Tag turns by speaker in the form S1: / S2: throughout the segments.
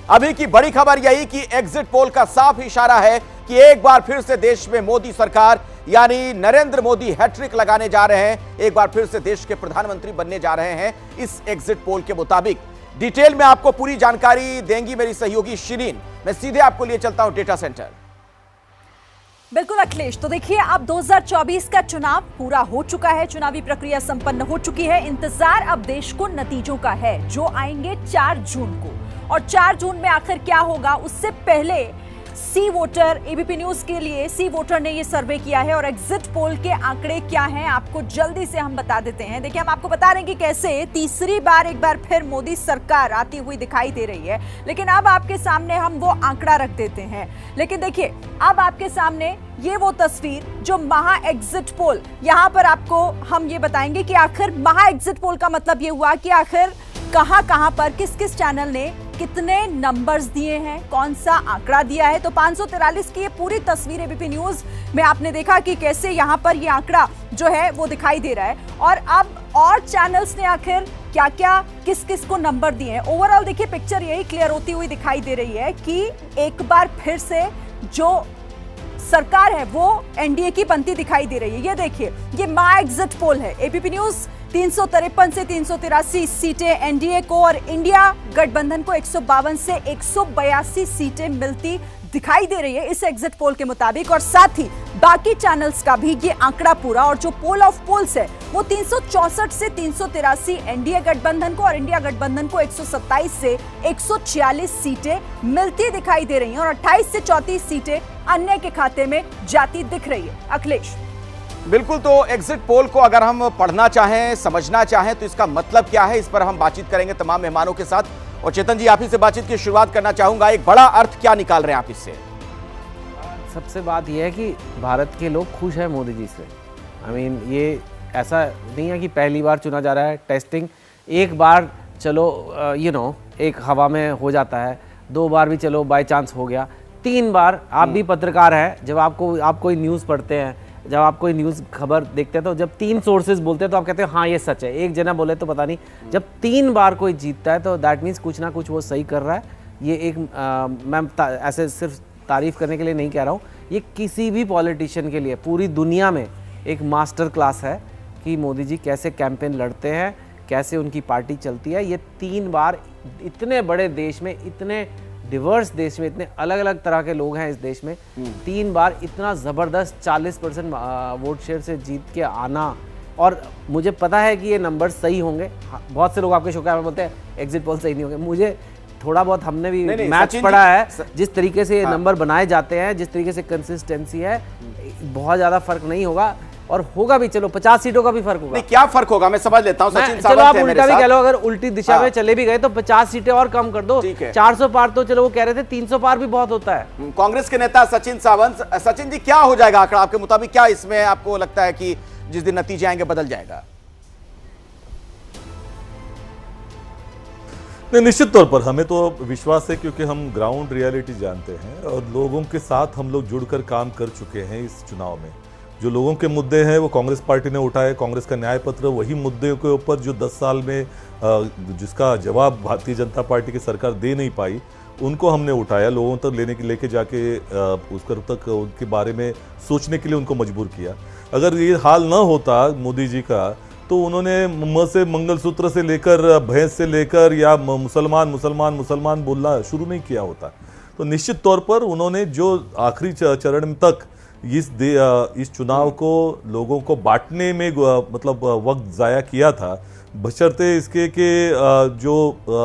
S1: अभी की बड़ी खबर यही कि एग्जिट पोल का साफ इशारा है कि एक बार फिर से देश में मोदी सरकार यानी नरेंद्र मोदी हैट्रिक लगाने जा रहे हैं, एक बार फिर से देश के प्रधानमंत्री बनने जा रहे हैं इस एग्जिट पोल के मुताबिक। डिटेल में आपको पूरी जानकारी देंगी मेरी सहयोगी शिरीन। मैं सीधे आपको लिए चलता हूं डेटा सेंटर।
S2: बिल्कुल अखिलेश, तो देखिए अब 2024 का चुनाव पूरा हो चुका है, चुनावी प्रक्रिया संपन्न हो चुकी है। इंतजार अब देश को नतीजों का है जो आएंगे 4 जून को। और 4 जून में आखिर क्या होगा, उससे पहले सी वोटर, एबीपी न्यूज के लिए सी वोटर ने ये सर्वे किया है और एग्जिट पोल के आंकड़े क्या हैं आपको जल्दी से हम बता देते हैं। देखिए, हम आपको बता रहे हैं कि कैसे तीसरी बार एक बार फिर मोदी सरकार आती हुई दिखाई दे रही है। लेकिन अब आपके सामने हम वो आंकड़ा रख देते हैं। लेकिन देखिए, अब आपके सामने ये वो तस्वीर जो महा एग्जिट पोल, यहां पर आपको हम ये बताएंगे कि आखिर महा एग्जिट पोल का मतलब ये हुआ कि आखिर कहां पर किस किस चैनल ने कितने नंबर्स दिए हैं, कौन सा आंकड़ा दिया है। तो 543 की ये पूरी तस्वीर एबीपी न्यूज में आपने देखा कि कैसे यहां पर ये आंकड़ा जो है वो दिखाई दे रहा है। और अब और चैनल्स ने आखिर क्या क्या किस किस को नंबर दिए हैं। ओवरऑल देखिए पिक्चर यही क्लियर होती हुई दिखाई दे रही है कि एक बार फिर से जो सरकार है वो एनडीए की बनती दिखाई दे रही है। ये देखिए, ये मा एग्जिट पोल है। एबीपी न्यूज 353 से 383 सीटें एनडीए को और इंडिया गठबंधन को 152 से 182 सीटें मिलती दिखाई दे रही है इस एग्जिट पोल के मुताबिक। और साथ ही बाकी चैनल्स का भी ये आंकड़ा पूरा, और जो पोल ऑफ पोल्स है वो 364 से 383 एनडीए गठबंधन को और इंडिया गठबंधन को 127 से 146 सीटें मिलती दिखाई दे रही हैं और 28 से 34 सीटें अन्य के खाते में जाती दिख रही है। अखिलेश,
S1: बिल्कुल, तो एग्जिट पोल को अगर हम पढ़ना चाहें, समझना चाहें तो इसका मतलब क्या है, इस पर हम बातचीत करेंगे तमाम मेहमानों के साथ। और चेतन जी, आप ही से बातचीत की शुरुआत करना चाहूंगा। एक बड़ा अर्थ क्या निकाल रहे हैं आप इससे?
S3: सबसे बात यह है कि भारत के लोग खुश हैं मोदी जी से। ये ऐसा नहीं है कि पहली बार चुना जा रहा है। टेस्टिंग एक बार चलो एक हवा में हो जाता है, 2 बार भी चलो बाय चांस हो गया, 3 बार। आप भी पत्रकार हैं, जब आप कोई न्यूज़ पढ़ते हैं, जब आप कोई न्यूज़ खबर देखते हैं, तो जब 3 सोर्सेज बोलते हैं तो आप कहते हैं हाँ ये सच है। एक जना बोले तो पता नहीं। जब 3 बार कोई जीतता है तो दैट मीन्स कुछ ना कुछ वो सही कर रहा है। ये एक मैं ऐसे सिर्फ तारीफ करने के लिए नहीं कह रहा हूँ, ये किसी भी पॉलिटिशियन के लिए पूरी दुनिया में एक मास्टर क्लास है कि मोदी जी कैसे कैंपेन लड़ते हैं, कैसे उनकी पार्टी चलती है। ये 3 बार इतने बड़े देश में, इतने डिवर्स देश में, इतने अलग अलग तरह के लोग हैं इस देश में, 3 बार इतना ज़बरदस्त 40% वोट शेयर से जीत के आना। और मुझे पता है कि ये नंबर सही होंगे। बहुत से लोग आपके शो में बोलते हैं एग्जिट पोल सही नहीं होंगे। मुझे थोड़ा बहुत, हमने भी मैच पढ़ा है, जिस तरीके से ये नंबर बनाए जाते हैं, जिस तरीके से कंसिस्टेंसी है, बहुत ज़्यादा फर्क नहीं होगा। और होगा भी, चलो 50 सीटों का भी फर्क होगा।
S1: नहीं, क्या फर्क होगा मैं समझ लेता हूं। सचिन,
S3: चलो आप उल्टा भी कह लो, अगर उल्टी दिशा में चले भी गए तो 50 सीटें और कम कर दो। 400 पार तो चलो, वो कह रहे थे 300 पार भी बहुत होता है।
S1: कांग्रेस के नेता सचिन सावंत, सचिन जी क्या हो जाएगा आंकड़ा आपके मुताबिक? क्या इसमें आपको लगता है कि जिस दिन नतीजे आएंगे बदल जाएगा?
S4: नहीं, निश्चित तौर पर हमें तो विश्वास है, क्योंकि हम ग्राउंड रियलिटी जानते हैं और लोगों के साथ हम लोग जुड़कर काम कर चुके हैं। इस चुनाव में जो लोगों के मुद्दे हैं वो कांग्रेस पार्टी ने उठाए। कांग्रेस का न्याय पत्र, वही मुद्दे के ऊपर जो 10 साल में जिसका जवाब भारतीय जनता पार्टी की सरकार दे नहीं पाई, उनको हमने उठाया, लोगों तक लेके जाके उसकर तक उनके बारे में सोचने के लिए उनको मजबूर किया। अगर ये हाल ना होता मोदी जी का, तो उन्होंने म से मंगलसूत्र से लेकर, भैंस से लेकर, या मुसलमान मुसलमान मुसलमान बोलना शुरू नहीं किया होता। तो निश्चित तौर पर उन्होंने जो आखिरी चरण तक इस चुनाव को लोगों को बांटने में मतलब वक्त ज़ाया किया था, बशर्ते इसके कि जो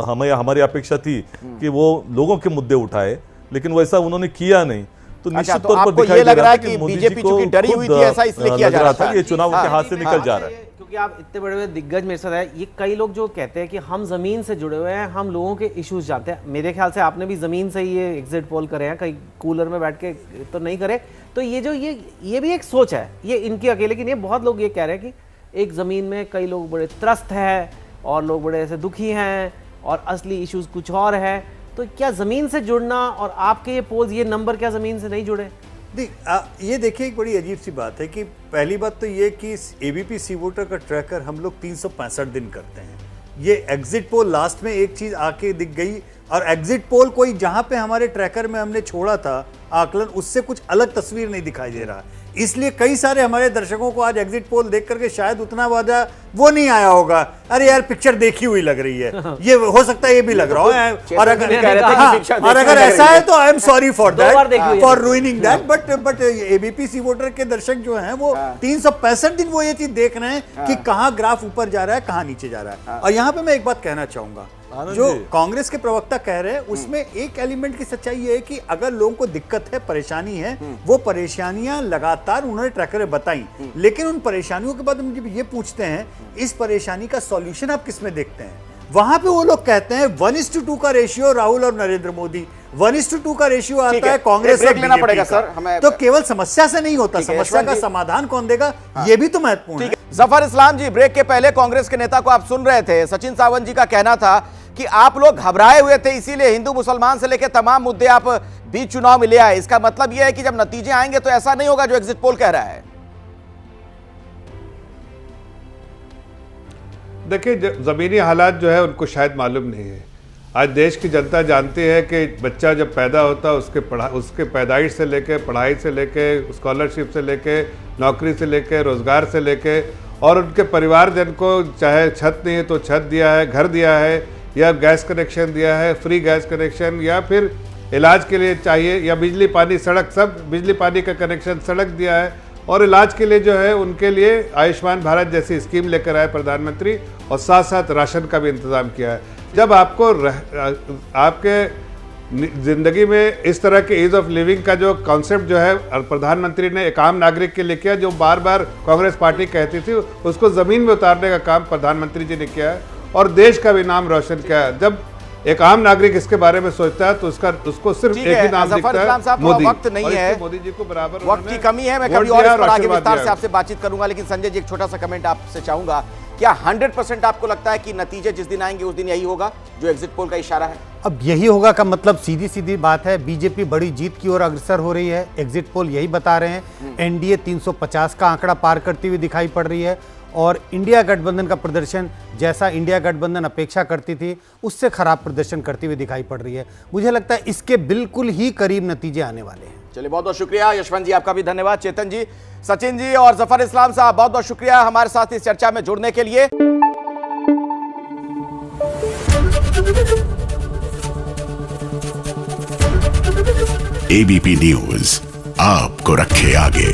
S4: हमारी अपेक्षा थी कि वो लोगों के मुद्दे उठाए, लेकिन वैसा उन्होंने किया नहीं। तो निश्चित तौर पर दिखाई दे रहा है कि
S1: बीजेपी चूंकि डरी हुई थी, ऐसा इसलिए किया जा रहा था,
S4: ये चुनाव उनके हाथ से निकल जा रहा है।
S3: क्योंकि आप इतने बड़े बड़े दिग्गज मेरे साथ है, ये कई लोग जो कहते हैं कि हम जमीन से जुड़े हुए हैं, हम लोगों के इश्यूज जानते हैं। मेरे ख्याल से आपने भी जमीन से ही ये एग्जिट पोल करे हैं, कहीं कूलर में बैठ के तो नहीं करे। तो ये भी एक सोच है, ये इनकी अकेले की नहीं है। बहुत लोग ये कह रहे हैं कि एक जमीन में कई लोग बड़े त्रस्त हैं और लोग बड़े ऐसे दुखी हैं और असली इश्यूज कुछ और है। तो क्या जमीन से जुड़ना और आपके ये पोल्स, ये नंबर क्या जमीन से नहीं जुड़े?
S5: ये देखिए, एक बड़ी अजीब सी बात है कि पहली बात तो ये कि एबीपी सी वोटर का ट्रैकर हम लोग 365 दिन करते हैं। ये एग्जिट पोल लास्ट में एक चीज आके दिख गई, और एग्जिट पोल कोई जहां पे हमारे ट्रैकर में हमने छोड़ा था आकलन, उससे कुछ अलग तस्वीर नहीं दिखाई दे रहा। इसलिए कई सारे हमारे दर्शकों को आज एग्जिट पोल देख करके शायद उतना वादा वो नहीं आया होगा, अरे यार पिक्चर देखी हुई लग रही है, ये हो सकता है ये भी लग रहा है। और अगर ऐसा है तो I am sorry for that, for ruining that, but ABP C Voter के दर्शक जो हैं वो 365 दिन वो ये चीज देख रहे हैं कि कहां ग्राफ ऊपर जा रहा है, कहां नीचे जा रहा है। और यहां पे मैं एक बात कहना चाहूंगा, जो कांग्रेस के प्रवक्ता कह रहे हैं उसमें एक एलिमेंट की सच्चाई ये है कि अगर लोगों को दिक्कत है, परेशानी है, वो परेशानियां लगातार उन्होंने ट्रैकर में बताई, लेकिन उन परेशानियों के बाद हम जब ये पूछते हैं इस परेशानी का सॉल्यूशन आप किसमें देखते हैं, वहां पे वो लोग कहते हैं 1:2 का रेशियो राहुल और नरेंद्र मोदी, 1:2 का रेशियो आता है कांग्रेस और
S1: लेना पड़ेगा सर हमें।
S5: तो केवल समस्या से नहीं होता, समस्या का समाधान कौन देगा ये भी तो महत्वपूर्ण है।
S1: जफर इस्लाम जी, ब्रेक के पहले कांग्रेस के नेता को आप सुन रहे थे, सचिन सावंत जी का कहना था कि आप लोग घबराए हुए थे, इसीलिए हिंदू मुसलमान से लेकर तमाम मुद्दे आप बीच चुनाव में ले आए। इसका मतलब यह है कि जब नतीजे आएंगे तो ऐसा नहीं होगा जो एग्जिट पोल कह रहा है।
S6: देखिए, ज़मीनी हालात जो है उनको शायद मालूम नहीं है। आज देश की जनता जानती है कि बच्चा जब पैदा होता है उसके पैदाइश से लेके, पढ़ाई से लेके, स्कॉलरशिप से लेके, नौकरी से लेके, रोज़गार से लेके, और उनके परिवारजन को चाहे छत नहीं है तो छत दिया है, घर दिया है, या गैस कनेक्शन दिया है, फ्री गैस कनेक्शन, या फिर इलाज के लिए चाहिए, या बिजली पानी सड़क, सब बिजली पानी का कनेक्शन, सड़क दिया है, और इलाज के लिए जो है उनके लिए आयुष्मान भारत जैसी स्कीम लेकर आए प्रधानमंत्री, और साथ साथ राशन का भी इंतज़ाम किया है। जब आपको आपके ज़िंदगी में इस तरह के ईज़ ऑफ लिविंग का जो कॉन्सेप्ट जो है प्रधानमंत्री ने एक आम नागरिक के लिए किया, जो बार बार कांग्रेस पार्टी कहती थी, उसको ज़मीन में उतारने का काम प्रधानमंत्री जी ने किया है और देश का भी नाम रोशन किया है। जब एक आम नागरिक इसके बारे में सोचता है तो उसको सिर्फ एक ही नाम दिखता है, मोदी।
S1: वक्त नहीं है,
S6: मोदी जी को बराबर
S1: वक्त की कमी है, मैं कभी और इस पर आगे विस्तार से आपसे बातचीत करूंगा, लेकिन संजय जी एक छोटा सा कमेंट आपसे चाहूंगा, क्या 100% आपको लगता है कि नतीजे जिस दिन आएंगे उस दिन यही होगा जो एग्जिट पोल का इशारा है?
S7: अब यही होगा का मतलब सीधी सीधी बात है, बीजेपी बड़ी जीत की ओर अग्रसर हो रही है, एग्जिट पोल यही बता रहे हैं। एनडीए 350 का आंकड़ा पार करती हुई दिखाई पड़ रही है, और इंडिया गठबंधन का प्रदर्शन जैसा इंडिया गठबंधन अपेक्षा करती थी उससे खराब प्रदर्शन करती हुई दिखाई पड़ रही है। मुझे लगता है इसके बिल्कुल ही करीब नतीजे आने वाले हैं।
S1: चलिए, बहुत बहुत शुक्रिया यशवंत जी, आपका भी धन्यवाद। चेतन जी, सचिन जी और जफर इस्लाम साहब, बहुत बहुत शुक्रिया हमारे साथ इस चर्चा में जुड़ने के लिए।
S8: एबीपी न्यूज आपको रखे आगे।